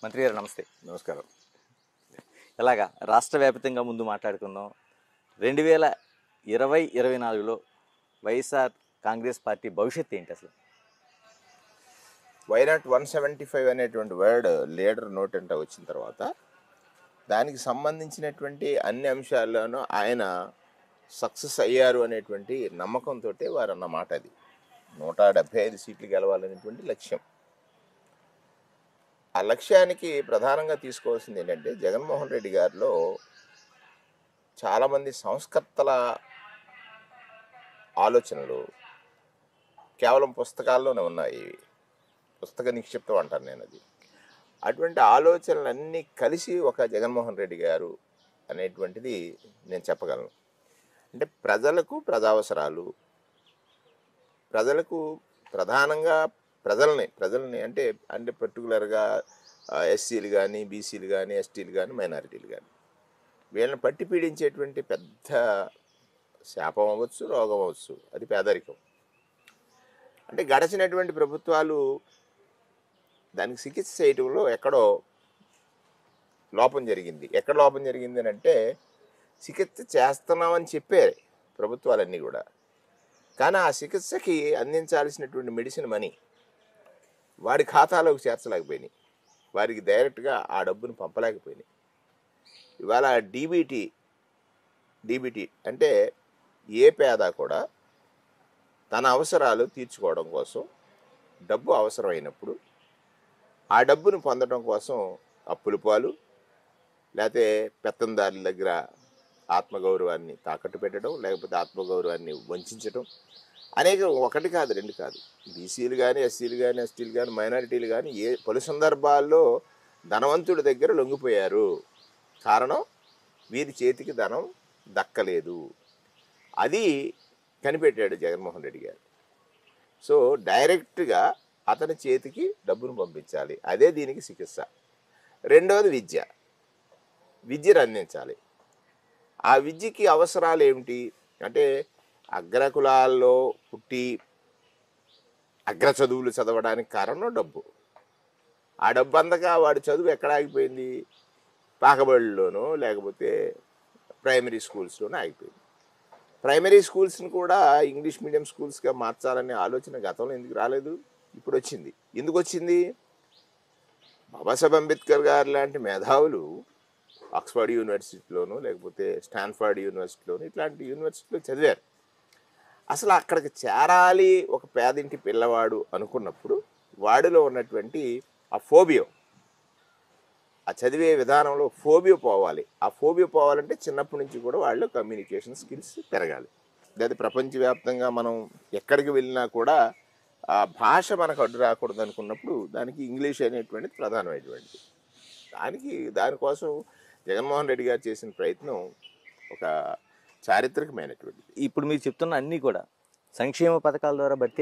మంత్రి గారు నమస్తే. నమస్కారం. ఎలాగా రాష్ట్ర వ్యాప్తంగా ముందు మాట్లాడుకుందాం. 2024లో వైఎస్ఆర్ కాంగ్రెస్ పార్టీ భవిష్యత్తు ఏంటి అసలు? వైనాట్ 175 అనేటువంటి వర్డ్ లీడర్ నోట్ అంట వచ్చిన తర్వాత దానికి సంబంధించినటువంటి అన్ని అంశాల్లోనూ ఆయన సక్సెస్ అయ్యారు అనేటువంటి నమ్మకంతో వారు అన్న మాట. అది 175 సీట్లు గెలవాలనేటువంటి లక్ష్యం. ఆ లక్ష్యానికి ప్రధానంగా తీసుకోవాల్సింది ఏంటంటే, జగన్మోహన్ రెడ్డి గారిలో చాలామంది సంస్కర్తల ఆలోచనలు కేవలం పుస్తకాల్లోనే ఉన్నాయి. పుస్తక నిక్షిప్తం అంటాను నేను అది. అటువంటి ఆలోచనలన్నీ కలిసి ఒక జగన్మోహన్ రెడ్డి గారు అనేటువంటిది నేను చెప్పగలను. అంటే ప్రజలకు ప్రజావసరాలు, ప్రజలకు ప్రధానంగా ప్రజల్ని అంటే అంటే పర్టికులర్గా ఎస్సీలు కానీ, బీసీలు కానీ, ఎస్టీలు కానీ, మైనారిటీలు కానీ వీళ్ళని పట్టి పీడించేటువంటి పెద్ద శాపం అవ్వచ్చు, రోగం అవ్వచ్చు, అది పేదరికం. అంటే గడిచినటువంటి ప్రభుత్వాలు దానికి చికిత్స చేయటంలో ఎక్కడో లోపం జరిగింది. ఎక్కడ లోపం జరిగింది అని అంటే, చికిత్స చేస్తున్నామని చెప్పే ప్రభుత్వాలన్నీ కూడా, కానీ ఆ చికిత్సకి అందించాల్సినటువంటి మెడిసిన్ మనీ వాడి ఖాతాలోకి చేర్చలేకపోయినాయి, వారికి డైరెక్ట్గా ఆ డబ్బును పంపలేకపోయినాయి. ఇవాళ డీబీటీ అంటే ఏ పేద కూడా తన అవసరాలు తీర్చుకోవడం కోసం డబ్బు అవసరమైనప్పుడు ఆ డబ్బును పొందడం కోసం అప్పుల పాలు, లేకపోతే పెత్తందారుల దగ్గర ఆత్మగౌరవాన్ని తాకట్టు పెట్టడం, లేకపోతే ఆత్మగౌరవాన్ని వంచడం అనేక, ఒకటి కాదు రెండు కాదు. బీసీలు కానీ, ఎస్సీలు కానీ, ఎస్టీలు కానీ, మైనారిటీలు కానీ పలు సందర్భాల్లో ధనవంతుడి దగ్గర లొంగిపోయారు. కారణం వీరి చేతికి ధనం దక్కలేదు. అది కనిపెట్టాడు జగన్మోహన్ రెడ్డి గారు. సో డైరెక్ట్గా అతని చేతికి డబ్బును పంపించాలి, అదే దీనికి చికిత్స. రెండవది విద్యను అందించాలి. ఆ విద్యకి అవసరాలు ఏమిటి అంటే, అగ్రకులాల్లో పుట్టి అగ్ర చదువులు చదవడానికి కారణం డబ్బు. ఆ డబ్బు అందక వాడి చదువు ఎక్కడ ఆగిపోయింది? పాకబడిలోనో లేకపోతే ప్రైమరీ స్కూల్స్లోనూ ఆగిపోయింది. ప్రైమరీ స్కూల్స్ని కూడా ఇంగ్లీష్ మీడియం స్కూల్స్గా మార్చాలనే ఆలోచన గతంలో ఎందుకు రాలేదు? ఇప్పుడు వచ్చింది. ఎందుకు వచ్చింది? బాబాసాహెబ్ అంబేద్కర్ గారు లాంటి మేధావులు ఆక్స్ఫర్డ్ యూనివర్సిటీలోనూ లేకపోతే స్టాన్ఫర్డ్ యూనివర్సిటీలోనూ ఇట్లాంటి యూనివర్సిటీలో చదివారు. అసలు అక్కడికి చేరాలి ఒక పేదింటి పిల్లవాడు అనుకున్నప్పుడు వాడిలో ఉన్నటువంటి ఆ ఫోబియో, ఆ చదివే విధానంలో ఫోబియో పోవాలి. ఆ ఫోబియో పోవాలంటే చిన్నప్పటి నుంచి కూడా వాళ్ళు కమ్యూనికేషన్ స్కిల్స్ పెరగాలి. లేదా ప్రపంచవ్యాప్తంగా మనం ఎక్కడికి వెళ్ళినా కూడా ఆ భాష మనకు అడ్డు రాకూడదు అనుకున్నప్పుడు దానికి ఇంగ్లీష్ అనేటువంటిది ప్రధానమైనటువంటిది. దానికోసం జగన్మోహన్ రెడ్డి గారు చేసిన ప్రయత్నం ఒక చారిత్రకమైనటువంటిది. ఇప్పుడు మీరు చెప్తున్న అన్నీ కూడా సంక్షేమ పథకాల ద్వారా భర్తీ